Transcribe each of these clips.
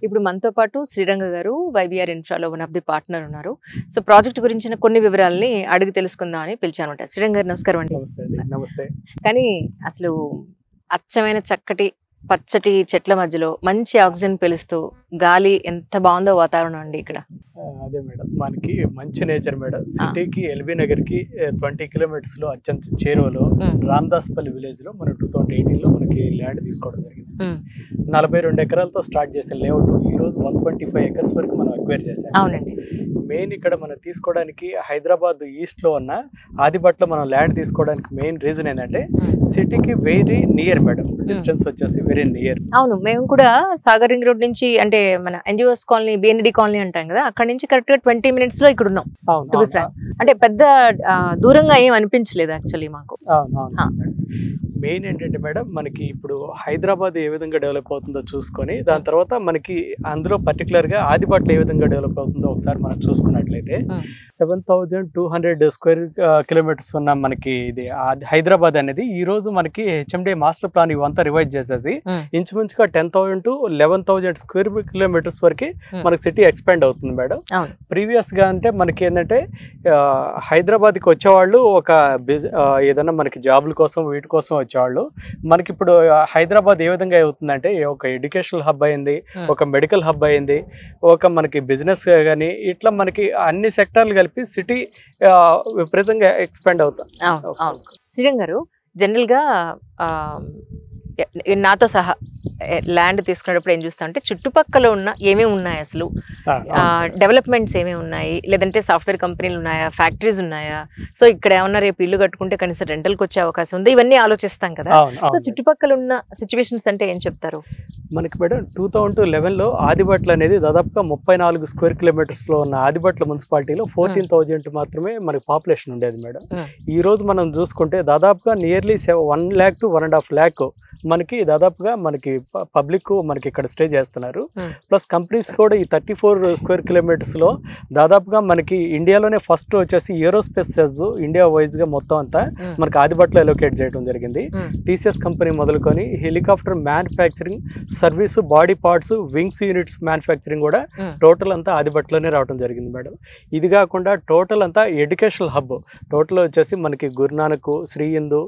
ఇప్పుడు మనతో పాటు శ్రీరంగ గారు వైబీఆర్ ఇన్ఫ్రాలో వన్ ఆఫ్ ది పార్ట్నర్ ఉన్నారు. సో ప్రాజెక్ట్ గురించిన కొన్ని వివరాలని అడిగి తెలుసుకుందాం అని పిలిచానమాట. శ్రీరంగ గారు నమస్కారం అండి. నమస్తే. కానీ అసలు అచ్చమైన చక్కటి పచ్చటి చెట్ల మధ్యలో మంచి ఆక్సిజన్ పీలుస్తూ గాలి ఎంత బాగుందో వాతావరణం అండి ఇక్కడ. అదే మేడం, మనకి మంచి నేచర్ మేడం. సిటీకి ఎల్బీ నగర్ కి 20 కిలోమీటర్స్ లో అత్యంత చేరువలో రామదాస్పల్లి విలేజ్ లో మనం 2018 లో మనకి ల్యాండ్ తీసుకోవడం జరిగింది. 42 ఎకరాలతో స్టార్ట్ చేసిన లేఅవుట్ ఈ రోజు 125 ఎకర్స్ వరకు మనం అక్వైర్ చేసాం. అవునండి. మెయిన్ ఇక్కడ మనం తీసుకోవడానికి హైదరాబాద్ ఈస్ట్ లో ఉన్న ఆదిబట్లో మనం ల్యాండ్ తీసుకోవడానికి మెయిన్ రీజన్ ఏంటంటే సిటీకి వెరీ నియర్ మేడం, డిస్టెన్స్ వచ్చేసి వెరీ నియర్. అవును, మేము కూడా సాగర్ రింగ్ రోడ్ నుంచి అంటే మన ఎన్జిఓస్ కాలనీ బిఎన్డి కాలనీ అంటాం కదా, అక్కడ నుంచి కరెక్ట్ గా 20 minutes లో ఇక్కడ ఉన్నాం. అంటే పెద్ద దూరంగా ఏం అనిపించలేదు యాక్చువల్లీ మాకు. మెయిన్ ఏంటంటే మేడం, మనకి ఇప్పుడు హైదరాబాద్ ఏ విధంగా డెవలప్ అవుతుందో చూసుకొని దాని తర్వాత మనకి అందులో పర్టికులర్ గా ఆదిబట్లో ఏ విధంగా డెవలప్ అవుతుందో ఒకసారి మనం చూసుకున్నట్లయితే 7200 స్క్వేర్ కిలోమీటర్స్ ఉన్న మనకి ఇది హైదరాబాద్ అనేది ఈ రోజు మనకి హెచ్ఎండి మాస్టర్ ప్లాన్ ఇవంతా రివైజ్ చేసేసి ఇంచుమించుగా 10,000 to 11,000 స్క్వేర్ కిలోమీటర్స్ వరకు మనకి సిటీ ఎక్స్పాండ్ అవుతుంది మేడం. ప్రీవియస్ గా అంటే మనకి ఏంటంటే హైదరాబాద్కి వచ్చేవాళ్ళు ఒక ఏదైనా మనకి జాబ్ల కోసం వీటి కోసం వచ్చేవాళ్ళు. మనకి ఇప్పుడు హైదరాబాద్ ఏ విధంగా అవుతుందంటే ఒక ఎడ్యుకేషనల్ హబ్ అయింది, ఒక మెడికల్ హబ్ అయింది, ఒక మనకి బిజినెస్ కానీ ఇట్లా మనకి అన్ని సెక్టార్లు కలిపి సిటీ విపరీతంగా ఎక్స్పాండ్ అవుతాం. శ్రీరంగ్ గారు, జనరల్ గా నాతో సహా ల్యాండ్ తీసుకునేటప్పుడు ఏం చూస్తా అంటే చుట్టుపక్కల ఉన్న ఏమేమి ఉన్నాయి, అసలు డెవలప్మెంట్స్ ఏమేమి ఉన్నాయి, లేదంటే సాఫ్ట్వేర్ కంపెనీలు ఉన్నాయా, ఫ్యాక్టరీస్ ఉన్నాయా, సో ఇక్కడ ఏమన్నా రేపు ఇల్లు కట్టుకుంటే కనీసం రెంటల్కి వచ్చే అవకాశం ఉంది, ఇవన్నీ ఆలోచిస్తాం కదా. సో చుట్టుపక్కల ఉన్న సిచ్యువేషన్స్ అంటే ఏం చెప్తారు? మనకి మేడం 2011లో ఆదిబట్ల అనేది దాదాపుగా 34 స్క్వేర్ కిలోమీటర్స్ లో ఉన్న ఆదిబట్ల మున్సిపాలిటీలో 14,000 మాత్రమే మనకి పాపులేషన్ ఉండేది మేడం. ఈ రోజు మనం చూసుకుంటే దాదాపుగా నియర్లీ 1 lakh to 1.5 lakh మనకి దాదాపుగా మనకి పబ్లిక్ మనకి ఇక్కడ స్టే చేస్తున్నారు. ప్లస్ కంపెనీస్ కూడా ఈ 34 స్క్వేర్ కిలోమీటర్స్ లో దాదాపుగా మనకి ఇండియాలోనే ఫస్ట్ వచ్చేసి ఏరోస్పేస్ ఇండియా వైజ్ గా మొత్తం అంతా మనకి ఆదిబట్లో అలొకేట్ చేయడం జరిగింది. టీసీఎస్ కంపెనీ మొదలుకొని helicopter manufacturing, service, body parts, wings units manufacturing కూడా టోటల్ అంతా ఆదిబట్లోనే రావడం జరిగింది మేడం. ఇది కాకుండా టోటల్ అంతా ఎడ్యుకేషనల్ హబ్ టోటల్ వచ్చేసి మనకి గురునానక్, శ్రీ హిందూ,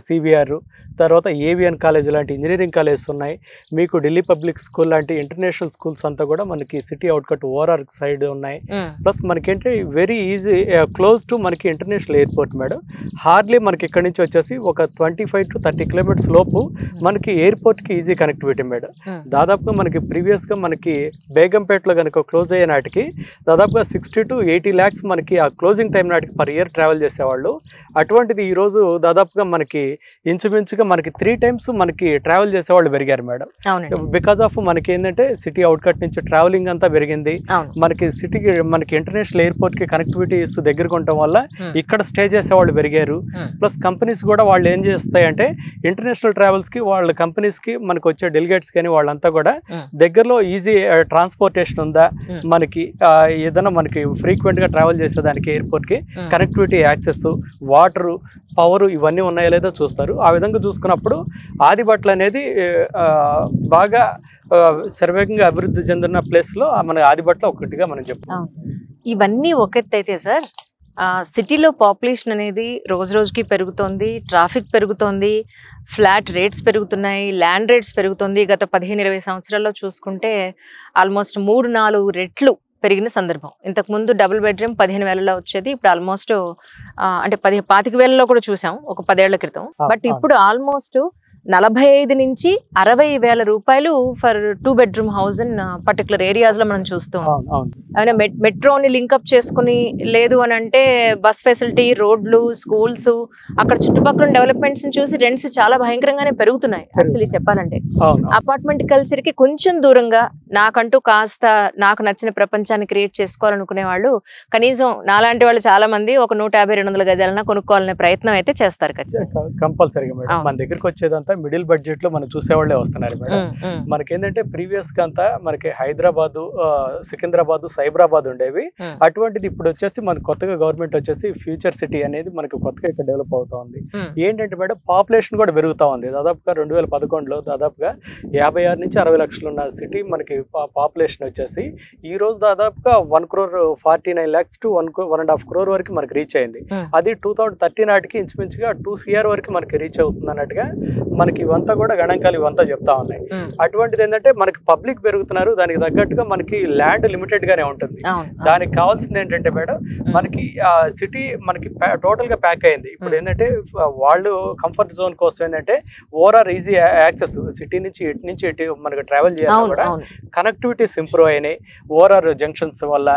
సివిఆర్, తర్వాత ఏవిఎన్ కాలేజ్ లాంటి ఇంజనీరింగ్ కాలేజెస్ ఉన్నాయి. మీకు ఢిల్లీ పబ్లిక్ స్కూల్ లాంటి ఇంటర్నేషనల్ స్కూల్స్ అంతా కూడా మనకి సిటీ అవుట్కట్ ఓఆర్ఆర్ సైడ్ ఉన్నాయి. ప్లస్ మనకేంటి వెరీ ఈజీ క్లోజ్ టు మనకి ఇంటర్నేషనల్ ఎయిర్పోర్ట్ మేడం. హార్డ్లీ మనకి ఇక్కడ నుంచి వచ్చేసి ఒక 25 to 30 కిలోమీటర్స్ లోపు మనకి ఎయిర్పోర్ట్కి ఈజీ కనెక్టివిటీ మేడం. దాదాపుగా మనకి ప్రీవియస్గా మనకి బేగంపేటలో కనుక క్లోజ్ అయ్యే నాటికి దాదాపుగా 60 to 80 lakhs మనకి ఆ క్లోజింగ్ టైం నాటికి పర్ ఇయర్ ట్రావెల్ చేసేవాళ్ళు. అటువంటిది ఈరోజు దాదాపుగా మనకి ఇంచుమించుగా మనకి 3 times మనకి ట్రావెల్ చేసేవాళ్ళు పెరిగారు మేడం. బికాస్ ఆఫ్ మనకి ఏంటంటే సిటీ అవుట్కట్ నుంచి ట్రావెలింగ్ అంతా పెరిగింది. మనకి సిటీకి మనకి ఇంటర్నేషనల్ ఎయిర్పోర్ట్ కి కనెక్టివిటీస్ దగ్గరకు ఉండటం వల్ల ఇక్కడ స్టే చేసేవాళ్ళు పెరిగారు. ప్లస్ కంపెనీస్ కూడా వాళ్ళు ఏం చేస్తాయంటే ఇంటర్నేషనల్ ట్రావెల్స్ కి వాళ్ళ కంపెనీస్ కి మనకి వచ్చే డెలిగేట్స్ కానీ వాళ్ళంతా కూడా దగ్గరలో ఈజీ ట్రాన్స్పోర్టేషన్ ఉందా, మనకి ఏదైనా మనకి ఫ్రీక్వెంట్ గా ట్రావెల్ చేసేదానికి ఎయిర్పోర్ట్ కి కనెక్టివిటీ, యాక్సెస్, వాటర్, పవర్ ఇవన్నీ ఉన్నాయో లేదో చూస్తారు. ఆ విధంగా చూసుకున్నప్పుడు ఆదిబట్ల అనేది బాగా శరవేగంగా అభివృద్ధి చెందిన ప్లేస్లో మన ఆదిబట్ల ఒకటిగా మనం చెప్తాం. ఇవన్నీ ఒక ఎత్తు అయితే సార్, సిటీలో పాపులేషన్ అనేది రోజు రోజుకి పెరుగుతోంది, ట్రాఫిక్ పెరుగుతోంది, ఫ్లాట్ రేట్స్ పెరుగుతున్నాయి, ల్యాండ్ రేట్స్ పెరుగుతుంది. గత 15-20 సంవత్సరాల్లో చూసుకుంటే ఆల్మోస్ట్ 3-4 రెట్లు పెరిగిన సందర్భం. ఇంతకుముందు డబుల్ బెడ్రూమ్ 15,000లో వచ్చేది, ఇప్పుడు ఆల్మోస్ట్ అంటే 25,000లో కూడా చూసాం ఒక 10 ఏళ్ల క్రితం. బట్ ఇప్పుడు ఆల్మోస్ట్ 45 నుంచి 60,000 రూపాయలు for 2 bedroom house in particular areas లో మనం చూస్తాం. అయినా మెట్రోని లింకప్ చేసుకుని లేదు అని అంటే బస్ ఫెసిలిటీ, రోడ్లు, స్కూల్స్, అక్కడ చుట్టుపక్కల డెవలప్మెంట్స్ చూసి రెంట్స్ చాలా భయంకరంగానే పెరుగుతున్నాయి. యాక్చువల్లీ చెప్పాలంటే అపార్ట్మెంట్ కల్చర్ కి కొంచెం దూరంగా నాకంటూ కాస్త నాకు నచ్చిన ప్రపంచాన్ని క్రియేట్ చేసుకోవాలనుకునే వాళ్ళు కనీసం నాలాంటి వాళ్ళు చాలా మంది ఒక 150-200 గజాలన్నా కొనుక్కోవాలనే ప్రయత్నం అయితే చేస్తారు. కంపల్సరీగా మన దగ్గరికి వచ్చేదంతా మిడిల్ బడ్జెట్ లో మనం చూసేవాళ్ళే వస్తున్నారు మేడం. మనకి ఏంటంటే ప్రీవియస్ గా అంతా మనకి హైదరాబాద్, సికింద్రాబాద్, సైబరాబాద్ ఉండేవి. అటువంటిది ఇప్పుడు వచ్చేసి మన కొత్తగా గవర్నమెంట్ వచ్చేసి ఫ్యూచర్ సిటీ అనేది మనకి కొత్తగా ఇక్కడ డెవలప్ అవుతా ఉంది. ఏంటంటే మేడం పాపులేషన్ కూడా పెరుగుతా ఉంది. దాదాపుగా 2011లో దాదాపుగా 56 నుంచి 60 లక్షలు ఉన్న సిటీ మనకి పాపులేషన్ వచ్చేసి ఈ రోజు దాదాపుగా 1,49 lakhs to 1.5 crore వరకు మనకి రీచ్ అయింది. అది 2030 నాటికి ఇంచుమించుగా 2 CR వరకు మనకి రీచ్ అవుతుంది అన్నట్టుగా మనకి ఇవంతా కూడా గణాంకాలు ఇవంతా చెప్తా ఉన్నాయి. అటువంటిది ఏంటంటే మనకి పబ్లిక్ పెరుగుతున్నారు, దానికి తగ్గట్టుగా మనకి ల్యాండ్ లిమిటెడ్ గానే ఉంటుంది. దానికి కావాల్సింది ఏంటంటే మేడం మనకి సిటీ మనకి టోటల్ గా ప్యాక్ అయింది. ఇప్పుడు ఏంటంటే వాళ్ళు కంఫర్ట్ జోన్ కోసం ఏంటంటే ఓవరాల్ ఈజీ యాక్సెస్ సిటీ నుంచి ఎటు మనకి ట్రావెల్ చేయాలి కూడా కనెక్టివిటీస్ ఇంప్రూవ్ అయినాయి ఓవరాల్ జంక్షన్స్ వల్ల.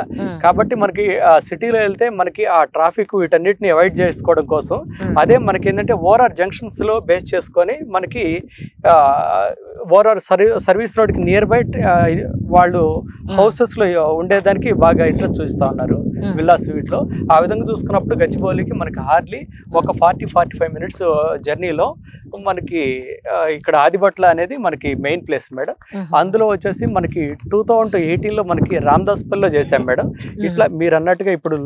కాబట్టి మనకి సిటీలో వెళ్తే మనకి ఆ ట్రాఫిక్ వీటన్నిటిని అవాయిడ్ చేసుకోవడం కోసం అదే మనకి ఏంటంటే ఓవరాల్ జంక్షన్స్ లో బేస్ చేసుకొని మనకి ఓవరాల్ సర్వీస్ రోడ్ కి నియర్ బై వాళ్ళు హౌసెస్ లో ఉండేదానికి బాగా ఇంట్రెస్ట్ చూపిస్తా ఉన్నారు విల్లాస్ వీటిలో. ఆ విధంగా చూసుకున్నప్పుడు గచ్చిబౌలికి మనకి హార్డ్లీ ఒక 40-45 minutes జర్నీలో మనకి ఇక్కడ ఆదిబట్ల అనేది మనకి మెయిన్ ప్లేస్ మేడం. అందులో వచ్చేసి మనకి 2018లో మనకి రామదాస్పల్లిలో చేశాం మేడం. ఇట్లా మీరు అన్నట్టుగా ఇప్పుడు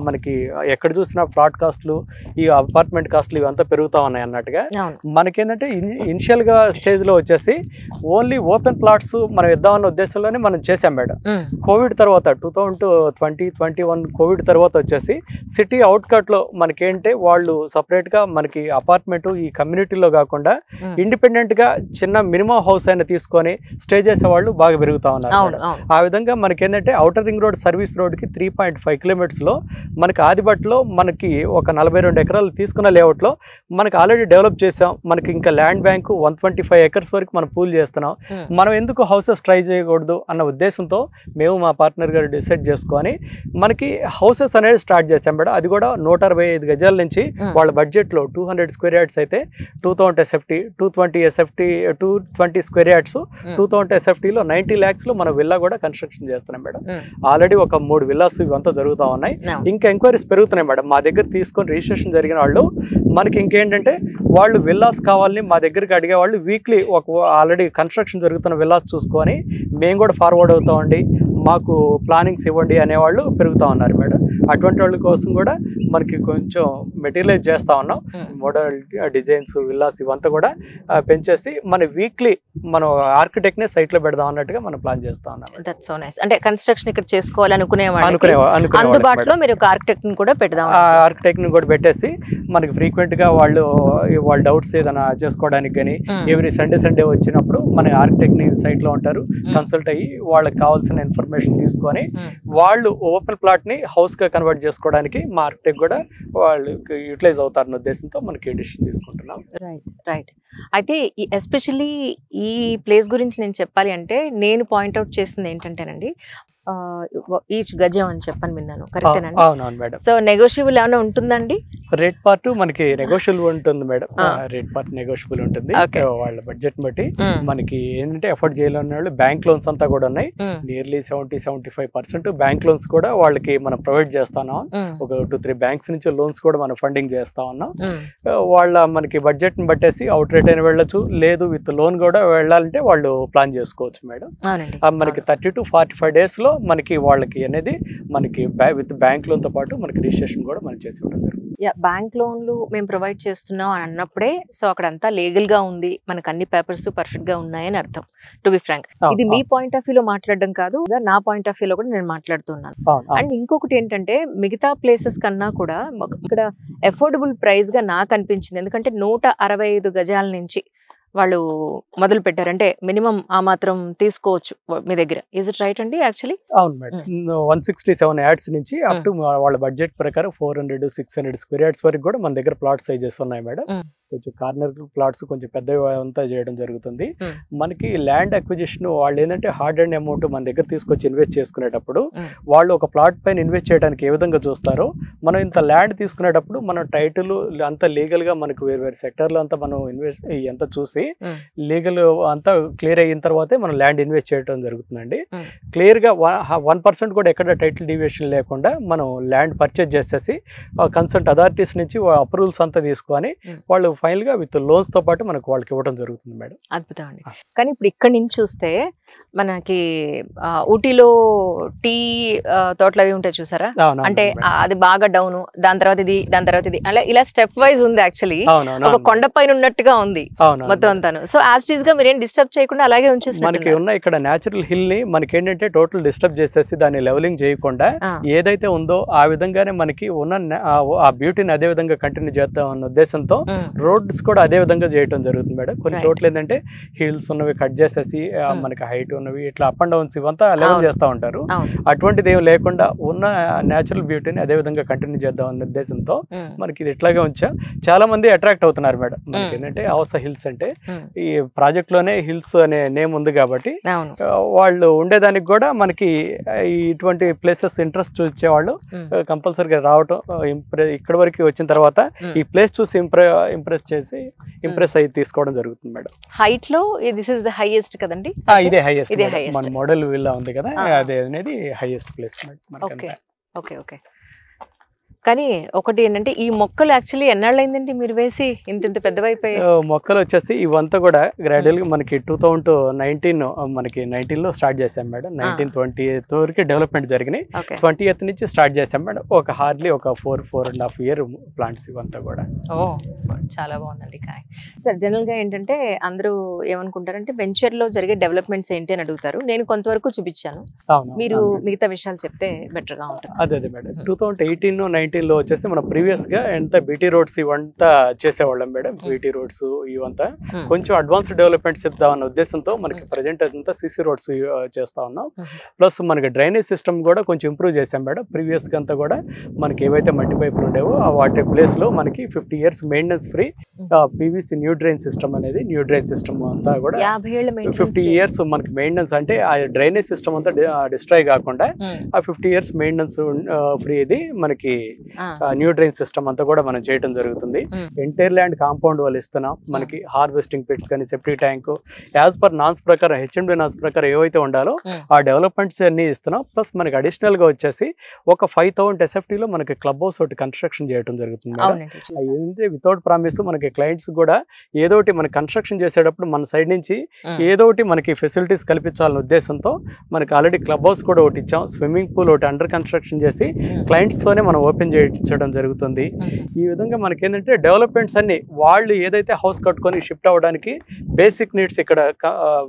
మనకి ఎక్కడ చూసినా ఫ్లాట్ కాస్ట్లు, ఈ అపార్ట్మెంట్ కాస్ట్లు ఇవంతా పెరుగుతా ఉన్నాయి అన్నట్టుగా. మనకేంటంటే ఇనిషియల్ గా స్టేజ్ లో వచ్చేసి ఓన్లీ ఓపెన్ ప్లాట్స్ మనం ఇద్దామన్న ఉద్దేశంలోనే మనం చేశాం మేడం. కోవిడ్ తర్వాత 2020-21 కోవిడ్ తర్వాత వచ్చేసి సిటీ అవుట్కట్ లో మనకేంటే వాళ్ళు సపరేట్ గా మనకి అపార్ట్మెంట్ ఈ కమ్యూనిటీలో కాకుండా ఇండిపెండెంట్ గా చిన్న మినిమం హౌస్ అయినా తీసుకొని స్టే చేసే వాళ్ళు బాగా పెరుగుతా ఉన్నారు. ఆ విధంగా మనకి ఏంటంటే outer ring road service road కి 3.5 kilometers లో మనకి ఆదిబట్లో మనకి ఒక 42 ఎకరాలు తీసుకున్న లేఅవుట్ లో మనకి ఆల్రెడీ డెవలప్ చేసాం. మనకి ఇంకా ల్యాండ్ బ్యాంక్ 125 acres వరకు మనం పూల్ చేస్తున్నాం. మనం ఎందుకు హౌసెస్ ట్రై చేయకూడదు అన్న ఉద్దేశంతో మేము మా పార్ట్నర్ గారు డిసైడ్ చేసుకొని మనకి హౌసెస్ అనేది స్టార్ట్ చేసాం మేడం. అది కూడా 165 గజాల నుంచి వాళ్ళ బడ్జెట్ లో 200 square yards అయితే 2000 SFT, 220 square yards, 2000 SFT లో 90 lakhs లో మన విల్లా కూడా కన్స్ట్రక్షన్ చేస్తున్నాం మేడం. ఆల్రెడీ ఒక 3 విల్లాస్ ఇవంతా జరుగుతూ ఉన్నాయి. ఇంకా ఎంక్వైరీస్ పెరుగుతున్నాయి మేడం. మా దగ్గర తీసుకొని రిజిస్ట్రేషన్ జరిగిన వాళ్ళు మనకి ఇంకేంటంటే వాళ్ళు విల్లాస్ కావాలని మా దగ్గరికి అడిగే వాళ్ళు వీక్లీ ఒక ఆల్రెడీ కన్స్ట్రక్షన్ జరుగుతున్న విల్లాస్ చూసుకొని మేము కూడా ఫార్వర్డ్ అవుతామండి, మాకు ప్లానింగ్స్ ఇవ్వండి అనేవాళ్ళు పెరుగుతూ ఉన్నారు మేడం. అటువంటి వాళ్ళ కోసం కూడా మనకి కొంచెం మెటీరియలైజ్ చేస్తూ ఉన్నాం. మోడల్ డిజైన్స్ విల్లాస్ ఇవంతా కూడా పెంచేసి మన వీక్లీ మనం ఆర్కిటెక్ట్నే సైట్లో పెడదాం అన్నట్టుగా మనం ప్లాన్ చేస్తా ఉన్నాం. That's so nice. అంటే కన్స్ట్రక్షన్ ఇక్కడ చేసుకోవాలనుకునే అందుబాటులో మీరు ఒక ఆర్కిటెక్ట్ని కూడా పెడదాం. ఆర్కిటెక్ట్ని కూడా పెట్టేసి మనకి ఫ్రీక్వెంట్గా వాళ్ళ డౌట్స్ ఏదైనా చేసుకోవడానికి కానీ ఎవ్రీ సండే వచ్చినప్పుడు మన ఆర్కిటెక్ట్ని సైట్లో ఉంటారు, కన్సల్ట్ అయ్యి వాళ్ళకి కావాల్సిన ఇన్ఫర్మేషన్ తీసుకొని వాళ్ళు ఓపెన్ ప్లాట్ని హౌస్గా కన్వర్ట్ చేసుకోవడానికి మా ఆర్కిటెక్ట్ కూడా వాళ్ళు యూటిలైజ్ అవుతారన్న ఉద్దేశంతో మనకి డిసిషన్ తీసుకుంటున్నాం. రైట్. అయితే ఎస్పెషల్లీ ఈ ప్లేస్ గురించి నేను చెప్పాలి అంటే నేను పాయింట్అవుట్ చేసింది ఏంటంటేనండి, ఈచ్ గజం అని చెప్పని విన్నాను, కరెక్టేనండి? అవునవును మేడం. సో నెగోషియబుల్ ఏమైనా ఉంటుందండి? రేట్ పార్ట్ మనకి నెగోషియబుల్ ఉంటుంది మేడం. రేట్ పార్ట్ నెగోషియబుల్ ఉంటుంది వాళ్ళ బడ్జెట్ బట్టి. మనకి ఏంటంటే ఎఫర్ట్ చేయాలన్న వాళ్ళు బ్యాంక్ లోన్స్ అంతా కూడా ఉన్నాయి. నియర్లీ 70-75% బ్యాంక్ లోన్స్ కూడా వాళ్ళకి మనం ప్రొవైడ్ చేస్తున్నాం. ఒక 2-3 బ్యాంక్స్ నుంచి లోన్స్ కూడా మనం ఫండింగ్ చేస్తా ఉన్నాం. వాళ్ళ మనకి బడ్జెట్ ని బట్టేసి అవుట్ రేట్ అయినా వెళ్ళొచ్చు, లేదు విత్ లోన్ కూడా వెళ్ళాలంటే వాళ్ళు ప్లాన్ చేసుకోవచ్చు మేడం. మనకి 30 to 45 days లో మనకి వాళ్ళకి అనేది మనకి విత్ బ్యాంక్ లోన్ తో పాటు మనకి రిజిస్ట్రేషన్ కూడా మనం చేసి ఉంటుంది. బ్యాంక్ లోన్లు మేము ప్రొవైడ్ చేస్తున్నాం అని అన్నప్పుడే సో అక్కడంతా లీగల్ గా ఉంది, మనకు అన్ని పేపర్స్ పర్ఫెక్ట్ గా ఉన్నాయని అర్థం. టు బి ఫ్రాంక్, ఇది మీ పాయింట్ ఆఫ్ వ్యూలో మాట్లాడడం కాదు, నా పాయింట్ ఆఫ్ వ్యూలో కూడా నేను మాట్లాడుతున్నాను. అండ్ ఇంకొకటి ఏంటంటే మిగతా ప్లేసెస్ కన్నా కూడా ఇక్కడ అఫోర్డబుల్ ప్రైస్ గా నాకు అనిపించింది. ఎందుకంటే 165 గజాల నుంచి వాళ్ళు మొదలు పెట్టారు, అంటే మినిమం ఆ మాత్రం తీసుకోవచ్చు మీ దగ్గర. ఈజ్ ఇట్ రైట్ అండి? యాక్చువల్లీ అవును మేడం. 167 యాడ్స్ నుంచి అప్ టు వాళ్ళ బడ్జెట్ ప్రకారం 400-600 square yards వరకు కూడా మన దగ్గర ప్లాట్ సైజెస్ ఉన్నాయి మేడం. కొంచెం కార్నర్ ప్లాట్స్ కొంచెం పెద్దవి అంతా చేయడం జరుగుతుంది. మనకి ల్యాండ్ అక్విజిషన్ వాళ్ళు ఏంటంటే హార్డ్ అండ్ అమౌంట్ మన దగ్గర తీసుకొచ్చి ఇన్వెస్ట్ చేసుకునేటప్పుడు వాళ్ళు ఒక ప్లాట్ పైన ఇన్వెస్ట్ చేయడానికి ఏ విధంగా చూస్తారో మనం ఇంత ల్యాండ్ తీసుకునేటప్పుడు మనం టైటిల్ అంతా లీగల్ గా మనకు వేరు సెక్టర్లో అంతా మనం ఇన్వెస్ట్ అంతా చూసి లీగల్ అంతా క్లియర్ అయిన తర్వాతే మనం ల్యాండ్ ఇన్వెస్ట్ చేయడం జరుగుతుందండి. క్లియర్ గా 1% కూడా ఎక్కడ టైటిల్ డివియేషన్ లేకుండా మనం ల్యాండ్ పర్చేజ్ చేసేసి కన్సల్ట్ అథారిటీస్ నుంచి అప్రూవల్స్ అంతా తీసుకొని వాళ్ళు ఫైనల్ గా విత్ లోన్స్ తో పాటు మనకు వాళ్ళకి ఇవ్వడం జరుగుతుంది మేడం. అద్భుతం అండి. కానీ ఇప్పుడు ఇక్కడ నుంచి చూస్తే మనకి ఊటీలో టీ తోటలు అవి ఉంటాయి చూసారా, అంటే అది బాగా డౌన్, దాని తర్వాత ఇది అలా ఇలా స్టెప్ వైజ్ ఉంది. యాక్చువల్లీ ఒక కొండ పైన ఉన్నట్టుగా ఉంది మొత్తం అంతాను. సో యాజ్ ఇట్ ఈస్ గా మీరేం డిస్టర్బ్ చేయకుండా అలాగే ఉంచేసి మనకి ఉన్న ఇక్కడ న్యాచురల్ హిల్ ని మనకి ఏంటంటే టోటల్ డిస్టర్బ్ చేసేసి దాన్ని లెవెలింగ్ చేయకుండా ఏదైతే ఉందో ఆ విధంగానే మనకి ఉన్న ఆ బ్యూటీని అదే విధంగా కంటిన్యూ చేద్దాం అన్న ఉద్దేశంతో రోడ్స్ కూడా అదే విధంగా చేయడం జరుగుతుంది మేడం. కొన్ని చోట్ల ఏంటంటే హిల్స్ ఉన్నవి కట్ చేసేసి మనకి హైట్ ఉన్నవి ఇట్లా అప్ అండ్ డౌన్స్ ఇవంతా లెవెల్ చేస్తూ ఉంటారు. అటువంటిది ఏం లేకుండా ఉన్న న్యాచురల్ బ్యూటీని అదే విధంగా కంటిన్యూ చేద్దాం అన్న ఉద్దేశంతో మనకి ఇది ఇట్లాగే ఉంచా. చాలా మంది అట్రాక్ట్ అవుతున్నారు మేడం. మనకి ఏంటంటే అవస హిల్స్ అంటే ఈ ప్రాజెక్ట్ లోనే హిల్స్ అనే నేమ్ ఉంది కాబట్టి వాళ్ళు ఉండేదానికి కూడా మనకి ఇటువంటి ప్లేసెస్ ఇంట్రెస్ట్ చూసే వాళ్ళు కంపల్సరీగా రావటం, ఇక్కడ వరకు వచ్చిన తర్వాత ఈ ప్లేస్ చూసి ఇంప్రెస్ అయ్యి తీసుకోవడం జరుగుతుంది మేడం. హైట్ లో దిస్ ఇస్ ద హైయెస్ట్ కదండి? ఇదే హైయెస్ట్. మన మోడల్ విల్లా ఉంది కదా, అదే అనేది highest place madam. Okay okay okay. కానీ ఒకటి ఏంటంటే ఈ మొక్కలు యాక్చువల్లీ ఎన్నాళ్ళైందండి మీరు వేసి ఇంత పెద్దవైపోయాయి? మొక్కలు వచ్చేసి ఇవంతా కూడా గ్రాడ్యువల్ గా మనకి 2019 మనకి 19 లో స్టార్ట్ చేసాం మేడం. 1920 వరకు డెవలప్మెంట్ జరిగినాయి. 20th నుంచి స్టార్ట్ చేసాం మేడం. ఒక హార్డ్లీ ఒక 4.5 year ప్లాంట్స్ ఇవంతా కూడా. చాలా బాగుందండి. కాయ్ సార్ జనరల్ గా ఏంటంటే అందరూ ఏమనుకుంటారంటే వెంచర్ లో జరిగే డెవలప్మెంట్స్ ఏంటి అని అడుగుతారు. నేను కొంతవరకు చూపించాను, మీరు మిగతా విషయాలు చెప్తే బెటర్ గా ఉంటుంది. అదే మేడం. 2018-19 లో వచ్చేసి మనం ప్రీవియస్ గా ఎంత బీటీ రోడ్స్ ఇవంతా చేసేవాళ్ళం మేడం. బీటీ రోడ్స్ ఇవంతా కొంచెం అడ్వాన్స్డ్ డెవలప్మెంట్స్ ఇద్దాం అన్న ఉద్దేశంతో మనకి ప్రజెంట్ అంతా సీసీ రోడ్స్ చేస్తా ఉన్నాం. ప్లస్ మనకి డ్రైనేజ్ సిస్టమ్ కూడా కొంచెం ఇంప్రూవ్ చేసాం మేడం. ప్రీవియస్ గా అంతా కూడా మనకి ఏవైతే మట్టి పైపులు ఉండేవో వాటి ప్లేస్ లో మనకి 50 years maintenance free PVC new drain system అనేది అంతా కూడా 50 years మనకి మెయింటెనెన్స్, అంటే ఆ డ్రైనేజ్ సిస్టమ్ అంతా డిస్ట్రాయ్ కాకుండా ఆ 50 years మెయింటెనెన్స్ ఫ్రీ ఇది మనకి న్యూ డ్రైన్ సిస్టమ్ అంతా కూడా మనం చేయడం జరుగుతుంది. ఎంటైర్ ల్యాండ్ కాంపౌండ్ వాళ్ళు ఇస్తున్నాం. మనకి హార్వెస్టింగ్ పిట్స్ కానీ septic tank as per naans ప్రకారం హెచ్ఎండి నాన్స్ ప్రకారం ఏవైతే ఉండాలో ఆ డెవలప్మెంట్స్ అన్ని ఇస్తున్నాం. ప్లస్ మనకి అడిషనల్ గా వచ్చేసి ఒక 5,000 SFT లో మనకి క్లబ్ హౌస్ ఒకటి కన్స్ట్రక్షన్ చేయడం జరుగుతుంది. ఏంటంటే వితౌట్ ప్రామిస్ మనకి క్లయింట్స్ కూడా ఏదోటి మనకి కన్స్ట్రక్షన్ చేసేటప్పుడు మన సైడ్ నుంచి ఏదోటి మనకి ఫెసిలిటీస్ కల్పించాలనే ఉద్దేశంతో మనకి ఆల్రెడీ క్లబ్ హౌస్ కూడా ఒకటి ఇచ్చాం. స్విమ్మింగ్ పూల్ ఒకటి అండర్ కన్స్ట్రక్షన్ చేసి క్లయింట్స్ తోనే మనం ఓపెన్ చేయించడం జరుగుతుంది. ఈ విధంగా మనకి ఏంటంటే డెవలప్మెంట్స్ అన్ని వాళ్ళు ఏదైతే హౌస్ కట్టుకొని షిఫ్ట్ అవ్వడానికి బేసిక్ నీడ్స్ ఇక్కడ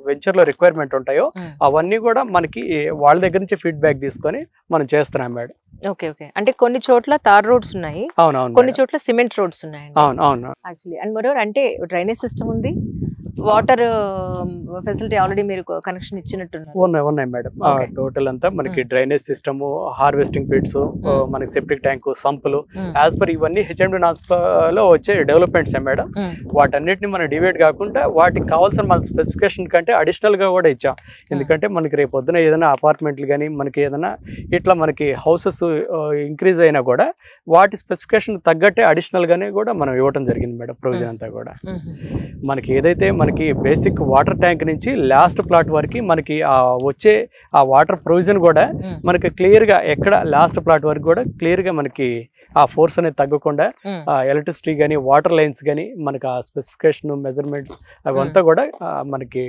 వెంచర్ లో రిక్వైర్మెంట్ ఉంటాయో అవన్నీ కూడా మనకి వాళ్ళ దగ్గర నుంచి ఫీడ్బ్యాక్ తీసుకొని మనం చేస్తున్నాం మేడం. Okay okay. అంటే కొన్ని చోట్ల తార్ రోడ్స్ ఉన్నాయి, అవునవును, కొన్ని చోట్ల సిమెంట్ రోడ్స్ ఉన్నాయి. అవును యాక్చువల్లీ అండ్ మరోవర్ అంటే డ్రైనేజ్ సిస్టమ్ ఉంది, వాటర్ ఫెసిలిటీ ఆల్రెడీ మీరు కనెక్షన్ ఇచ్చినట్టున్నారు. ఉన్నాయి మేడం. టోటల్ అంతా మనకి డ్రైనేజ్ సిస్టమ్, హార్వెస్టింగ్ పిట్స్, మనకి సెప్టిక్ ట్యాంక్, సంపులు యాజ్ పర్ ఇవన్నీ హెచ్ఎండి నాన్స్ లో వచ్చే డెవలప్మెంట్స్ మేడం. వాటన్నిటిని మనం డివైడ్ కాకుండా వాటికి కావాల్సిన మన స్పెసిఫికేషన్ కంటే అడిషనల్ గా కూడా ఇచ్చాం. ఎందుకంటే మనకి రేపు పొద్దున ఏదైనా అపార్ట్మెంట్లు కానీ మనకి ఏదైనా ఇట్లా మనకి హౌసెస్ ఇంక్రీజ్ అయినా కూడా వాటి స్పెసిఫికేషన్ తగ్గట్టే అడిషనల్ గానే కూడా మనం ఇవ్వడం జరిగింది మేడం. ప్రొవిజన్ అంతా కూడా మనకి ఏదైతే మనకి బేసిక్ వాటర్ ట్యాంక్ నుంచి లాస్ట్ ప్లాట్ వరకు మనకి వచ్చే ఆ వాటర్ ప్రొవిజన్ కూడా మనకి క్లియర్ గా ఎక్కడ లాస్ట్ ప్లాట్ వరకు కూడా క్లియర్ గా మనకి ఆ ఫోర్స్ అనేది తగ్గకుండా ఎలక్ట్రిసిటీ కానీ వాటర్ లైన్స్ కానీ మనకి ఆ స్పెసిఫికేషన్ మెజర్మెంట్స్ అవంతా కూడా మనకి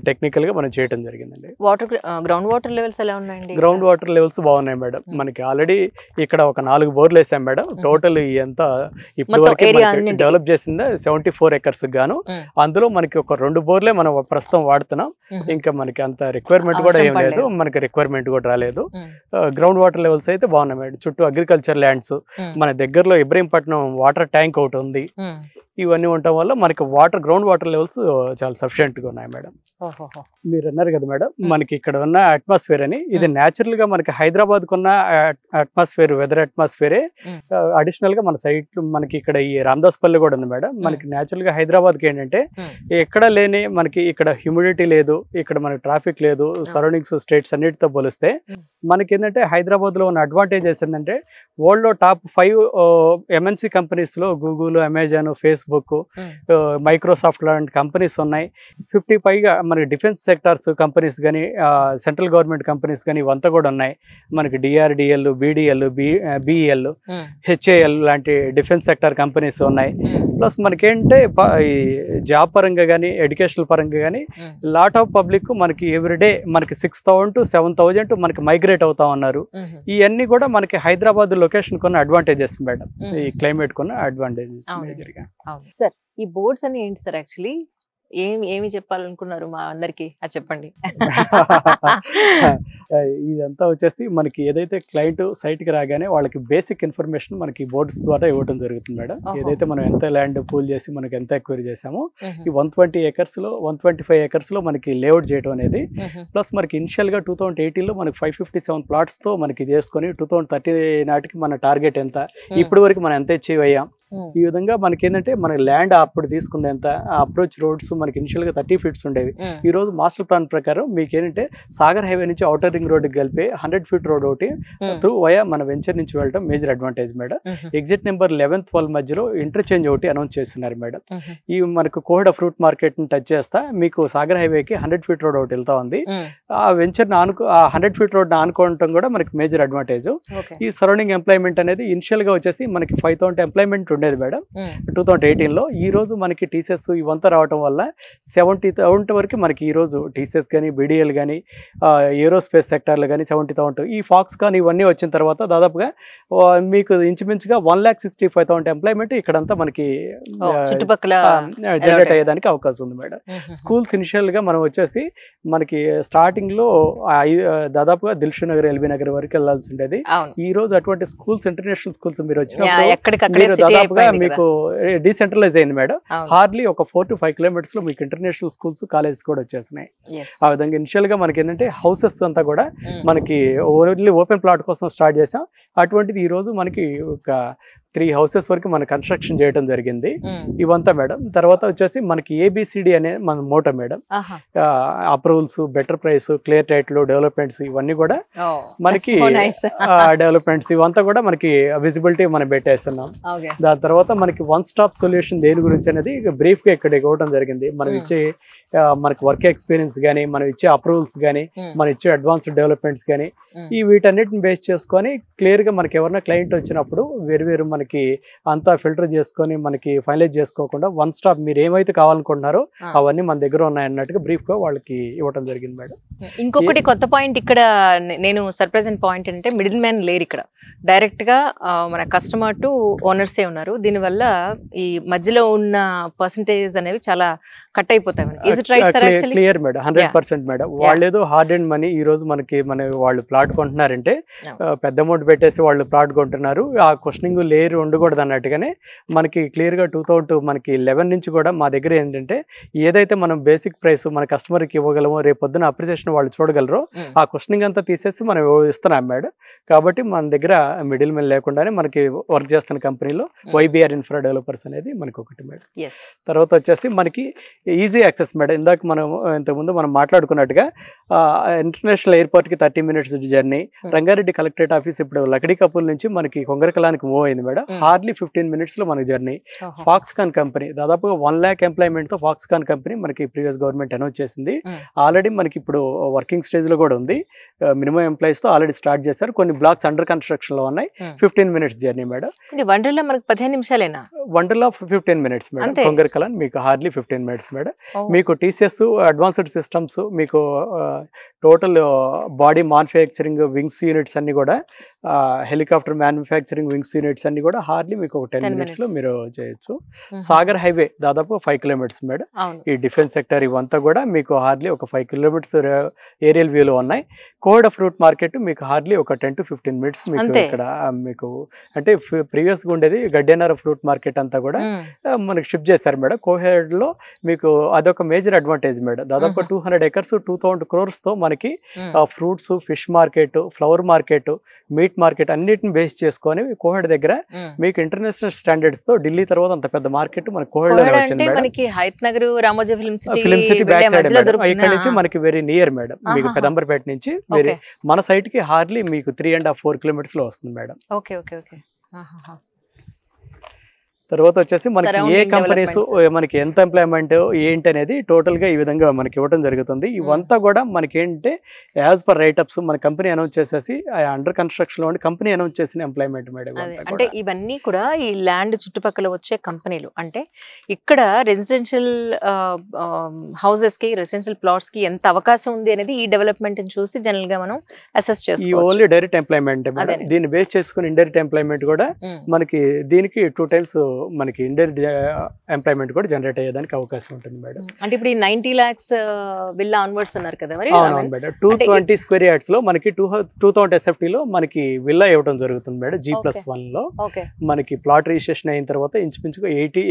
టెక్నికల్ గా మనం చేయడం జరిగిందండి. వాటర్ గ్రౌండ్ వాటర్ లెవెల్స్ ఎలా ఉన్నాయండి? గ్రౌండ్ వాటర్ లెవెల్స్ బాగున్నాయి మేడం. మనకి ఆల్రెడీ ఇక్కడ ఒక 4 బోర్లు వేసాం మేడం. టోటల్ ఎంత ఇప్పుడు వరకు డెవలప్ చేసింది 74 acres గాను. అందులో మనకి ఒక 2 బోర్లే మనం ప్రస్తుతం వాడుతున్నాం. ఇంకా మనకి అంత రిక్వైర్మెంట్ కూడా ఏం లేదు, మనకి రిక్వైర్మెంట్ కూడా రాలేదు. గ్రౌండ్ వాటర్ లెవెల్స్ అయితే బాగున్నాయి మేడం. చుట్టూ అగ్రికల్చర్ ల్యాండ్స్, మన దగ్గరలో ఇబ్రహీంపట్నం వాటర్ ట్యాంక్ ఒకటి ఉంది. ఇవన్నీ ఉండటం వల్ల మనకి గ్రౌండ్ వాటర్ లెవెల్స్ చాలా సఫిషియెంట్ గా ఉన్నాయి మేడం. మీరు అన్నారు కదా మేడం, మనకి ఇక్కడ ఉన్న అట్మాస్ఫియర్ అని, ఇది న్యాచురల్ గా మనకి హైదరాబాద్ కున్న అట్మాస్ఫియర్, వెదర్ అట్మాస్ఫియరే అడిషనల్ గా మన సైట్ మనకి ఇక్కడ ఈ రామదాస్పల్లి కూడా ఉంది మేడం. మనకి న్యాచురల్ గా హైదరాబాద్ కి ఏంటంటే ఎక్కడ లేని మనకి ఇక్కడ హ్యూమిడిటీ లేదు, ఇక్కడ మనకి ట్రాఫిక్ లేదు. సరౌండింగ్స్ స్టేట్స్ అన్నిటితో పోలిస్తే మనకి ఏంటంటే హైదరాబాద్ లో ఉన్న అడ్వాంటేజెస్ ఏంటంటే వరల్డ్ లో టాప్ 5 MNC కంపెనీస్ లో Google, Amazon, Facebook, Facebook, Microsoft లాంటి కంపెనీస్ ఉన్నాయి. 50 పైగా మనకి డిఫెన్స్ సెక్టార్స్ కంపెనీస్ కానీ, సెంట్రల్ గవర్నమెంట్ కంపెనీస్ కానీ ఇవంతా కూడా ఉన్నాయి. మనకి DRDL, BDL, BEL, HAL లాంటి డిఫెన్స్ సెక్టార్ కంపెనీస్ ఉన్నాయి. ప్లస్ మనకేంటే ఈ జాబ్ పరంగా కానీ ఎడ్యుకేషనల్ పరంగా కానీ లాట్ ఆఫ్ పబ్లిక్ మనకి ఎవ్రీడే మనకి 6,000 to 7,000 మనకి మైగ్రేట్ అవుతా ఉన్నారు. ఇవన్నీ కూడా మనకి హైదరాబాద్ లొకేషన్ కొన్న అడ్వాంటేజెస్ మేడం, ఈ క్లైమేట్ కొన్న అడ్వాంటేజెస్ మేజర్గా. సార్ ఈ బోర్డ్స్ అని ఏంటి సార్? యాక్చువల్లీ ఏమి చెప్పాలనుకున్నారు మా అందరికి అది చెప్పండి. ఇదంతా వచ్చేసి మనకి ఏదైతే క్లయింట్ సైట్ కి రాగానే వాళ్ళకి బేసిక్ ఇన్ఫర్మేషన్ మనకి బోర్డ్స్ ద్వారా ఇవ్వడం జరుగుతుంది మేడం. ఏదైతే మనం ఎంత ల్యాండ్ పూల్ చేసి మనకి ఎంత ఎక్వైరీ చేసామో ఈ 120 acres లో 125 acres లో మనకి లేఅవుట్ చేయడం అనేది, ప్లస్ మనకి ఇనిషియల్ గా 2018లో మనకి 557 plots తో మనకి చేసుకొని 2030 నాటికి మన టార్గెట్ ఎంత, ఇప్పటి వరకు మనం ఎంత అచీవ్ అయ్యాం. ఈ విధంగా మనకి ఏంటంటే మన ల్యాండ్ అప్పుడు తీసుకుంది ఎంత, అప్రోచ్ రోడ్స్ మనకి ఇనిషియల్ గా 30 feet ఉండేవి. ఈ రోజు మాస్టర్ ప్లాన్ ప్రకారం మీకు ఏంటంటే సాగర్ హైవే నుంచి ఔటర్ రింగ్ రోడ్కి కలిపి 100 feet రోడ్ ఒకటి త్రూ వయా మన వెంచర్ నుంచి వెళ్ళడం major advantage madam. Exit number 11, 12 మధ్యలో ఇంటర్చేంజ్ ఒకటి అనౌన్స్ చేస్తున్నారు మేడం. ఈ మనకు కోహెడ ఫ్రూట్ మార్కెట్ ని టచ్ చేస్తా మీకు సాగర్ హైవేకి 100 feet రోడ్ ఒకటి వెళ్తా ఉంది. ఆ వెంచర్ ఆ 100 feet రోడ్ ఆనుకోవడం కూడా మనకి మేజర్ అడ్వాంటేజ్. ఈ సరౌండింగ్ ఎంప్లాయ్మెంట్ అనేది ఇనిషియల్ గా వచ్చేసి మనకి 5,000 ఎంప్లాయ్మెంట్ ఉండేది మేడం 2018లో. ఈ రోజు మనకి టీసీఎస్ ఇవంతా రావడం వల్ల 70,000 వరకు మనకి ఈ రోజు టీసీఎస్ కానీ, BDL కానీ, ఏరోస్పేస్ సెక్టార్లు కానీ 70,000, ఈ ఫాక్స్కాన్ ఇవన్నీ వచ్చిన తర్వాత దాదాపుగా మీకు ఇంచుమించుగా 1,65,000 ఎంప్లాయ్మెంట్ ఇక్కడంతా మనకి చుట్టుపక్కల జనరేట్ అయ్యేదానికి అవకాశం ఉంది మేడం. స్కూల్స్ ఇనిషియల్ గా మనం వచ్చేసి మనకి స్టార్టింగ్ లో దాదాపుగా దిల్షు నగర్, ఎల్బీ నగర్ వరకు వెళ్లాల్సి ఉండేది. ఈ రోజు అటువంటి స్కూల్స్, ఇంటర్నేషనల్ స్కూల్స్ మీరు వచ్చినప్పుడు దాదాపుగా మీకు డీసెంట్రలైజ్ అయింది మేడం. హార్డ్లీ ఒక 4 to 5 kilometers లో మీకు ఇంటర్నేషనల్ స్కూల్స్, కాలేజెస్ కూడా వచ్చేసినాయి. ఆ విధంగా ఇనిషియల్ గా మనకి ఏంటంటే హౌసెస్ అంతా కూడా మనకి ఓన్లీ ఓపెన్ ప్లాట్ కోసం స్టార్ట్ చేసాం. అటువంటిది ఈ రోజు మనకి ఒక 3 houses వరకు మన కన్స్ట్రక్షన్ చేయడం జరిగింది. ఇవంతా మేడం. తర్వాత వచ్చేసి మనకి ABCD అనే మన motto madam. Approvals, better price, clear title, developments ఇవన్నీ కూడా మనకి డెవలప్మెంట్స్ ఇవంతా కూడా మనకి విజిబిలిటీ మనం పెట్టేస్తున్నాం. దాని తర్వాత మనకి వన్ స్టాప్ సొల్యూషన్ దేని గురించి అనేది బ్రీఫ్ గా ఇక్కడ ఇవ్వడం జరిగింది. మనం ఇచ్చే మనకి వర్క్ ఎక్స్పీరియన్స్ కానీ, మనం ఇచ్చే అప్రూవల్స్ కానీ, మనం ఇచ్చే అడ్వాన్స్డ్ డెవలప్మెంట్స్ కానీ, ఈ వీటన్నిటిని బేస్ చేసుకొని క్లియర్ గా మనకి ఎవరైనా క్లయింట్ వచ్చినప్పుడు వేరు మనకి అంతా ఫిల్టర్ చేసుకొని మనకి ఫైనలైజ్ చేసుకోకుండా వన్ స్టాప్ మీరు ఏమైతే కావాలనుకుంటున్నారో అవన్నీ మన దగ్గర ఉన్నాయి అన్నట్టుగా బ్రీఫ్ గా వాళ్ళకి ఇవ్వడం జరిగింది మేడం. ఇంకొకటి కొత్త పాయింట్ ఇక్కడ నేను సర్ప్రైజింగ్ పాయింట్ అంటే మిడిల్ మ్యాన్ లేరు ఇక్కడ, డైరెక్ట్ గా మన కస్టమర్ టు ఓనర్సే ఉన్నారు. దీనివల్ల ఈ మధ్యలో ఉన్న పర్సంటేజ్ అనేవి చాలా కట్ అయిపోతాయి. Clear madam, 100% madam. వాళ్ళు ఏదో హార్డ్ అండ్ మనీ ఈ రోజు మనకి వాళ్ళు ప్లాట్ కొంటున్నారంటే పెద్ద అమౌంట్ పెట్టేసి వాళ్ళు ప్లాట్ కొంటున్నారు. ఆ క్వశ్చనింగ్ లేరు ఉండకూడదు అన్నట్టుగానే మనకి క్లియర్ గా 2011 నుంచి కూడా మా దగ్గర ఏంటంటే ఏదైతే మనం బేసిక్ ప్రైస్ మన కస్టమర్ కి ఇవ్వగలమో, రేపు పొద్దున అప్రిసియేషన్ వాళ్ళు చూడగలరో ఆ క్వశ్చనింగ్ అంతా తీసేసి మనం ఇస్తున్నాం మేడం. కాబట్టి మన దగ్గర మిడిల్ మెన్ లేకుండానే మనకి వర్క్ చేస్తున్న కంపెనీలో YBR ఇన్ఫ్రా డెవలపర్స్ అనేది మనకి ఒకటి మేడం. తర్వాత వచ్చేసి మనకి ఈజీ యాక్సెస్ మేడం. ఇందాక మనం ఇంతకుముందు మనం మాట్లాడుకున్నట్టుగా ఇంటర్నేషనల్ ఎయిర్పోర్ట్ కి 30 minutes journey, Rangareddy collectorate office ఇప్పుడు లకడీ కపూల్ నుంచి మనకి కొంగరకలానికి మూవ్ అయింది మేడం. హార్డ్లీ 15 minutes లో మనకి జర్నీ. ఫాక్స్కాన్ కంపెనీ దాదాపుగా 1 lakh ఎంప్లాయ్మెంట్ తో ఫాక్స్కాన్ కంపెనీ మనకి ప్రీవియస్ గవర్నమెంట్ అనౌన్స్ చేసింది. ఆల్రెడీ మనకి ఇప్పుడు వర్కింగ్ స్టేజ్ లో కూడా ఉంది. మినిమం ఎంప్లాయీస్ తో ఆల్రెడీ స్టార్ట్ చేశారు. కొన్ని బ్లాక్స్ అండర్ కన్స్ట్రక్షన్ లో ఉన్నాయి. 15 minutes జర్నీ మేడం. వండర్లా మనకి 15 నిమిషాలేనా? Wonderla 15 minutes madam. కొంగరకలాన్ మీకు హార్డ్లీ 15 minutes మేడం. మీకు టీసీఎస్ అడ్వాన్స్డ్ సిస్టమ్స్, మీకు total body manufacturing wings units అన్ని కూడా, హెలికాప్టర్ మ్యానుఫ్యాక్చరింగ్ వింగ్స్ యూనిట్స్ అన్ని కూడా హార్డ్లీ మీకు ఒక 10 minutes లో మీరు చేయొచ్చు. సాగర్ హైవే దాదాపు 5 kilometers మేడం. ఈ డిఫెన్స్ సెక్టర్ ఇవంతా కూడా మీకు హార్డ్లీ ఒక 5 kilometers ఏరియల్ వ్యూలో ఉన్నాయి. కోహెడ ఫ్రూట్ మార్కెట్ మీకు హార్డ్లీ ఒక 10 to 15 minutes మీకు ఇక్కడ మీకు అంటే ప్రీవియస్ గా ఉండేది గడ్డెనార ఫ్రూట్ మార్కెట్ అంతా కూడా మనకి షిఫ్ట్ చేశారు మేడం. కోహెడ్ లో మీకు అదొక మేజర్ అడ్వాంటేజ్ మేడం. దాదాపు 200 acres 2,000 crores తో మనకి fruits, fish market, flower market, meet market అన్నిటిని బేస్ చేసుకొని కోహెడ్ దగ్గర మీకు ఇంటర్నేషనల్ స్టాండర్డ్స్ తో ఢిల్లీ తర్వాత అంత పెద్ద మార్కెట్ మన కోహెడ్ లో వచ్చింది madam. Film city back side madam. ఇక్కడ నుంచి మనకి వెరీ నియర్ మేడం. మీకు పెదంబర్పేట నుంచి మన సైట్ కి హార్డ్లీ మీకు 3.5-4 kilometers లో వస్తుంది మేడం. తర్వాత వచ్చేసి మనకి ఏ Surrounding కంపెనీస్ developments. మనకి ఎంత ఎంప్లాయ్మెంట్ ఏంటి అనేది టోటల్ గా ఈ విధంగా మనకి ఇవ్వడం జరుగుతుంది. ఇవంతా కూడా మనకి ఏంటంటే యాజ్ పర్ రైటప్స్ మన కంపెనీ అనౌన్స్ చేసేసి అండర్ కన్స్ట్రక్షన్ లో కంపెనీ అనౌన్స్ చేసిన ఎంప్లాయ్మెంట్ మేడం. అదే అంటే ఇవన్నీ కూడా ఈ ల్యాండ్ చుట్టుపక్కల వచ్చే కంపెనీలు. అంటే ఇక్కడ రెసిడెన్షియల్ హౌసెస్ కి రెసిడెన్షియల్ ప్లాట్స్ కి ఎంత అవకాశం ఉంది అనేది ఈ డెవలప్మెంట్ చూసి జనరల్ గా మనం అసెస్ ఈ చేసుకోవచ్చు. Only direct employment madam. అదే. దీన్ని బేస్ చేసుకుని ఇండైరెక్ట్ ఎంప్లాయ్మెంట్ కూడా మనకి దీనికి 2 times మనకి ఇండైరెక్ట్ ఎంప్లాయ్మెంట్ కూడా జనరేట్ అయ్యేదానికి అవకాశం ఉంటుంది మేడం. అంటే ఇప్పుడు ఈ 90 lakhs విల్లా ఆన్వర్డ్స్ అన్నారు కదా మరి. అవునవును మేడం. 220 square yards లో మనకి 2000 SFT లో మనకి విల్లా ఇవ్వడం జరుగుతుంది మేడం. G+1 లో ఓకే మనకి ప్లాట్ రిజిస్ట్రేషన్ అయిన తర్వాత ఇంచుమించుగా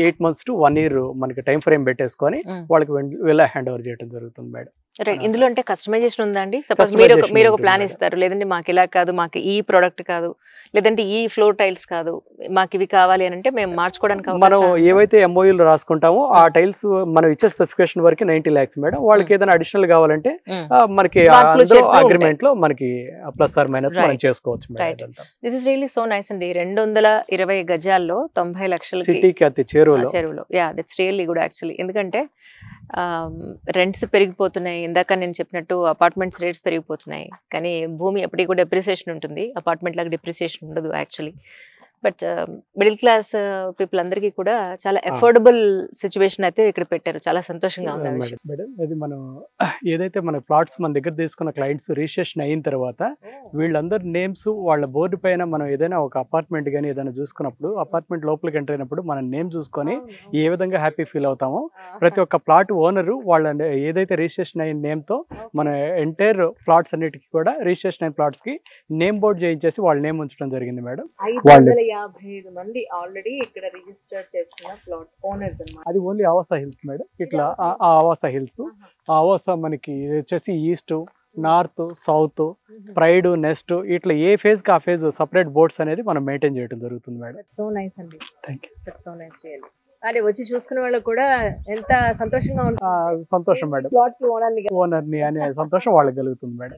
8 months to 1 year మనకి టైం ఫ్రేమ్ పెట్టేసుకొని వాళ్ళకి విల్లా హ్యాండ్ ఓవర్ చేయడం జరుగుతుంది మేడం. రైట్. ఇందులో అంటే కస్టమైజేషన్ ఉందా అండి? సపోజ్ Customization మీరు ఒక ఉంటుంది ప్లాన్ మేడం. ఇస్తారు, లేదంటే మాకు ఇలా కాదు, మాకు ఈ ప్రోడక్ట్ కాదు, లేదంటే ఈ ఫ్లోర్ టైల్స్ కాదు, మాకు ఇవి కావాలి అని అంటే మేము మార్చుకోవడానికి మనం అవకాశం ఉందా? ఏవైతే MOUలు రాసుకుంటామో ఆ టైల్స్ మనం ఇచ్చే స్పెసిఫికేషన్ వరకు 90 lakhs మేడం. వాళ్ళకి ఏదైనా అడిషనల్ కావాలంటే మనకి మార్పులు చేర్పులు అగ్రిమెంట్ లో మనకి ప్లస్ ఆర్ మైనస్ మనం Right. చేసుకోవచ్చు మేడం. Right. అదంతా this is really so nice అండి. 220 గజాల్లో 90 లక్షలకి సిటీకి అతి చేరువలో. చెరువులో. Yeah, that's really good actually. ఎందుకంటే రెంట్స్ పెరిగిపోతున్నాయి. ఇందాక నేను చెప్పినట్టు అపార్ట్మెంట్స్ రేట్స్ పెరిగిపోతున్నాయి, కానీ భూమి ఎప్పటికీ కూడా డెప్రిసియేషన్ ఉంటుంది. అపార్ట్మెంట్ లాగా డెప్రిసియేషన్ ఉండదు actually. But middle class people అందరికీ కూడా చాలా అఫోర్డబుల్ సిచ్యువేషన్ అయితే ఇక్కడ పెట్టారు. చాలా సంతోషంగా ఉంది ఆ విషయం. మేడం అది మనం ఏదైతే మన ప్లాట్స్ మన దగ్గర తీసుకున్న క్లయింట్స్ రిజిస్ట్రేషన్ అయిన తర్వాత వీళ్ళందరి నేమ్స్ వాళ్ళ బోర్డు పైన మనం ఏదైనా ఒక అపార్ట్మెంట్ కానీ ఏదైనా చూసుకున్నప్పుడు అపార్ట్మెంట్ లోపలికి ఎంటర్ అయినప్పుడు మన నేమ్ చూసుకొని ఏ విధంగా హ్యాపీ ఫీల్ అవుతామో ప్రతి ఒక్క ప్లాట్ ఓనరు వాళ్ళ ఏదైతే రిజిస్ట్రేషన్ అయిన నేమ్తో మన ఎంటైర్ ప్లాట్స్ అన్నిటికీ కూడా రిజిస్ట్రేషన్ అయిన ప్లాట్స్కి నేమ్ బోర్డు చేయించేసి వాళ్ళ నేమ్ ఉంచడం జరిగింది మేడం. 555 మంది ఆల్రెడీ ఇక్కడ రిజిస్టర్ చేసుకున్న ప్లాట్ ఓనర్స్ అన్నమాట. అది ఓన్లీ ఆవాస హిల్స్ మేడం. ఇట్లా ఆ ఆవాస హిల్స్, ఆ ఆవాస మనకి ఇది వచ్చేసి east, north, south, pride, nest ఇట్లా ఏ ఫేజ్ కి ఆ ఫేజ్ సపరేట్ బోర్డ్స్ అనేది మనం మెయింటైన్ చేయడం జరుగుతుంది మేడం. సో నైస్ అండి. Thank you. That's so nice really. అదే వచ్చి చూసుకునే వాళ్ళకి కూడా ఎంత సంతోషంగా ఉంటుంది. సంతోషం మేడం. ప్లాట్ ఓనర్ని అనే సంతోషం వాళ్ళకి కలుగుతుంది మేడం.